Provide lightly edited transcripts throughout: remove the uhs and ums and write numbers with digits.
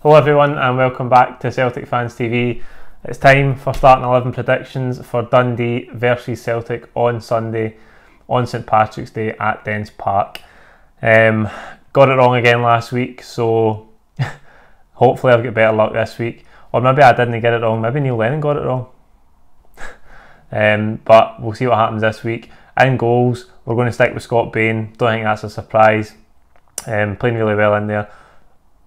Hello everyone and welcome back to Celtic Fans TV. It's time for starting 11 predictions for Dundee versus Celtic on Sunday on St Patrick's Day at Dens Park. Got it wrong again last week, so hopefully I've got better luck this week. Or maybe I didn't get it wrong, maybe Neil Lennon got it wrong. But we'll see what happens this week. In goals, we're going to stick with Scott Bain. Don't think that's a surprise. Playing really well in there.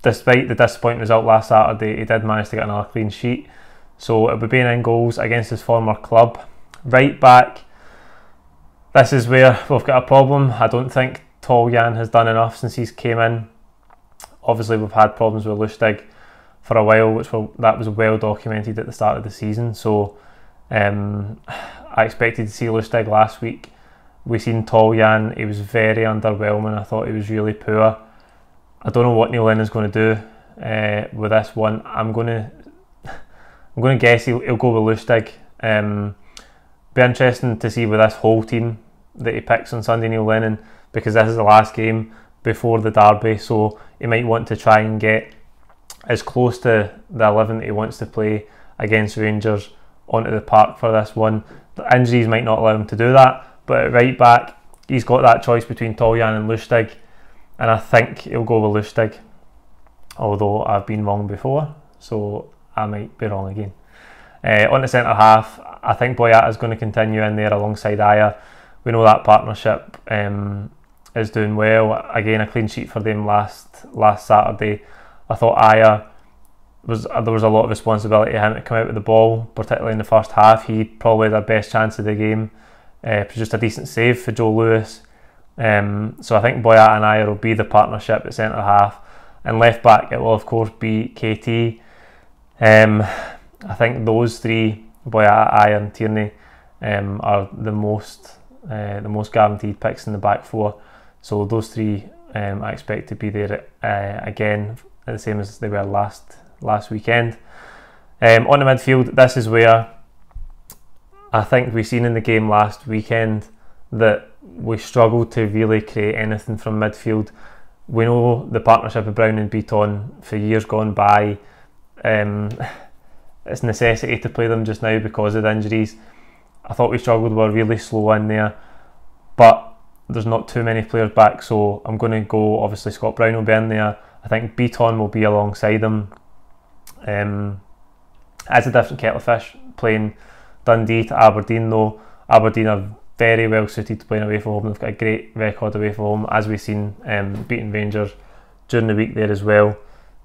Despite the disappointing result last Saturday, he did manage to get another clean sheet. So it'll be Bain in goals against his former club. Right back, this is where we've got a problem. I don't think Toljan has done enough since he's came in. Obviously we've had problems with Lustig for a while, that was well documented at the start of the season. So I expected to see Lustig last week. We seen Toljan, he was very underwhelming. I thought he was really poor. I don't know what Neil Lennon's going to do with this one. I'm going to guess he'll go with Lustig. Be interesting to see with this whole team that he picks on Sunday, Neil Lennon, because this is the last game before the derby, so he might want to try and get as close to the 11 that he wants to play against Rangers onto the park for this one. The injuries might not allow him to do that, but at right back, he's got that choice between Toljan and Lustig. And I think he'll go with Lustig, although I've been wrong before, so I might be wrong again. On the centre half, I think Boyata is going to continue in there alongside Aya. We know that partnership is doing well. Again, a clean sheet for them last Saturday. I thought Aya, there was a lot of responsibility of him to come out with the ball, particularly in the first half. He probably had their best chance of the game. Produced a decent save for Joe Lewis. So I think Boyata and Aya will be the partnership at centre half, and left back it will of course be KT. I think those three, Boyata, Aya and Tierney, are the most guaranteed picks in the back four. So those three I expect to be there again, the same as they were last weekend. On the midfield, this is where I think we've seen in the game last weekend that we struggled to really create anything from midfield. We know the partnership of Brown and Beaton for years gone by. It's a necessity to play them just now because of the injuries. I thought we struggled, we were really slow in there, but there's not too many players back, so I'm going to go, obviously Scott Brown will be in there. I think Beaton will be alongside him. As a different kettle of fish playing Dundee to Aberdeen though. Aberdeen are very well suited to playing away from home. They've got a great record away from home, as we've seen beating Rangers during the week there as well.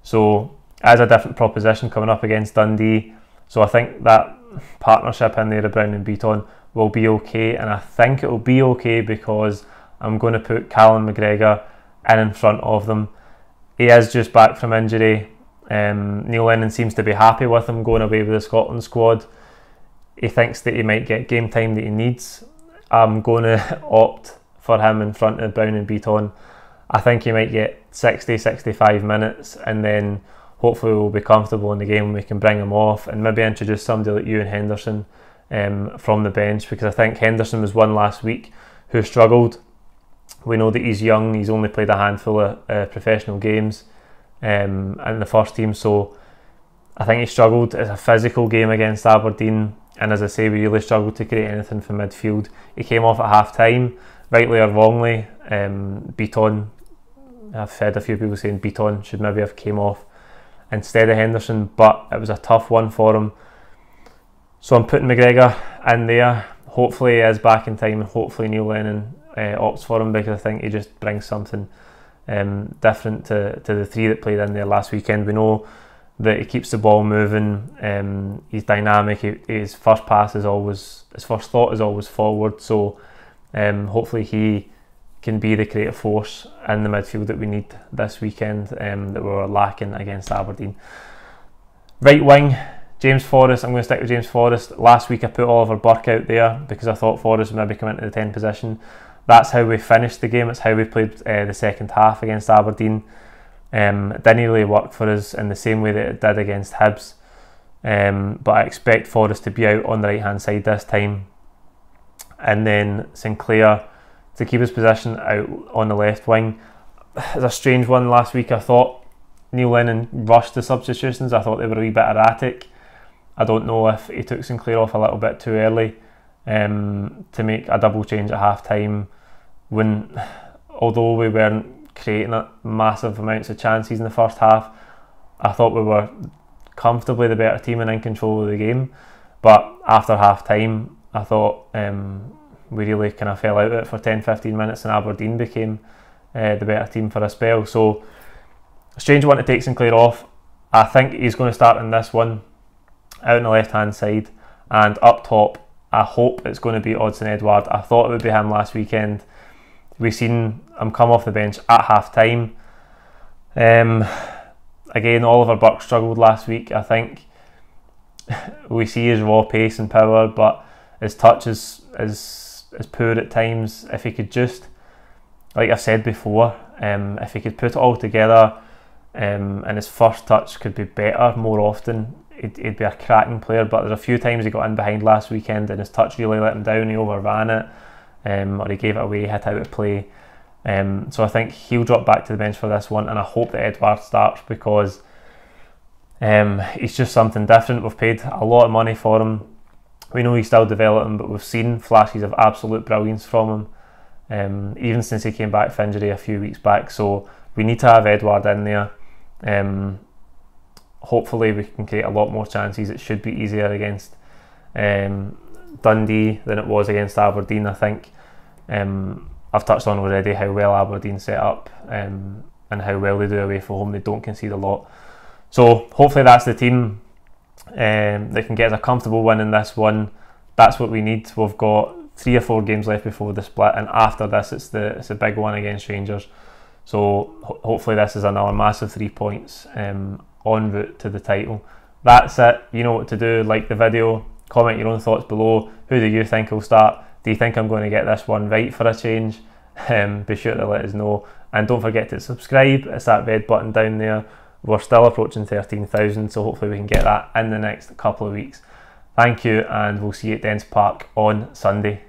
So as a different proposition coming up against Dundee, so I think that partnership in there of Brown and Beaton will be okay, and I think it will be okay because I'm going to put Callum McGregor in front of them. He is just back from injury. Neil Lennon seems to be happy with him going away with the Scotland squad. He thinks that he might get game time that he needs. I'm going to opt for him in front of Brown and Beaton. I think he might get 60-65 minutes, and then hopefully we'll be comfortable in the game and we can bring him off and maybe introduce somebody like Ewan Henderson from the bench, because I think Henderson was one last week who struggled. We know that he's young, he's only played a handful of professional games in the first team, so I think he struggled. It's a physical game against Aberdeen, and as I say, we really struggled to create anything from midfield. He came off at half time, rightly or wrongly. Beaton, I've heard a few people saying Beaton should maybe have came off instead of Henderson, but it was a tough one for him. So I'm putting McGregor in there. Hopefully he is back in time, and hopefully Neil Lennon opts for him, because I think he just brings something different to the three that played in there last weekend. We know that he keeps the ball moving, he's dynamic, his first thought is always forward, so hopefully he can be the creative force in the midfield that we need this weekend, that we were lacking against Aberdeen. Right wing, James Forrest. I'm going to stick with James Forrest. Last week I put Oliver Burke out there because I thought Forrest would maybe come into the 10 position. That's how we finished the game, it's how we played the second half against Aberdeen. It didn't really work for us in the same way that it did against Hibs, but I expect Forrest to be out on the right hand side this time, and then Sinclair to keep his position out on the left wing. It's a strange one last week. I thought Neil Lennon rushed the substitutions. I thought they were a wee bit erratic. I don't know if he took Sinclair off a little bit too early to make a double change at half time, when although we weren't creating massive amounts of chances in the first half, I thought we were comfortably the better team and in control of the game. But after half time, I thought we really kind of fell out of it for 10-15 minutes, and Aberdeen became the better team for a spell. So a strange one to take Sinclair off. I think he's going to start in this one out on the left hand side, and up top I hope it's going to be Odsonne Edouard. I thought it would be him last weekend. We seen him come off the bench at half time. Again, Oliver Burke struggled last week. I think we see his raw pace and power, but his touch is poor at times. If he could just, like I've said before, if he could put it all together, and his first touch could be better more often, he'd be a cracking player. But there's a few times he got in behind last weekend and his touch really let him down. He overran it, or he gave it away, hit out of play. So I think he'll drop back to the bench for this one, and I hope that Edouard starts, because he's just something different. We've paid a lot of money for him. We know he's still developing, but we've seen flashes of absolute brilliance from him, even since he came back from injury a few weeks back. So we need to have Edouard in there. Hopefully we can create a lot more chances. It should be easier against Dundee than it was against Aberdeen. I think I've touched on already how well Aberdeen set up, and how well they do away from home. They don't concede a lot. So hopefully that's the team that can get us a comfortable win in this one. That's what we need. We've got 3 or 4 games left before the split, and after this it's a big one against Rangers. So hopefully this is another massive 3 points en route to the title. That's it. You know what to do. Like the video, comment your own thoughts below. Who do you think will start? Do you think I'm going to get this one right for a change? Be sure to let us know, and don't forget to subscribe. It's that red button down there. We're still approaching 13,000, so hopefully we can get that in the next couple of weeks. Thank you, and we'll see you at Dens Park on Sunday.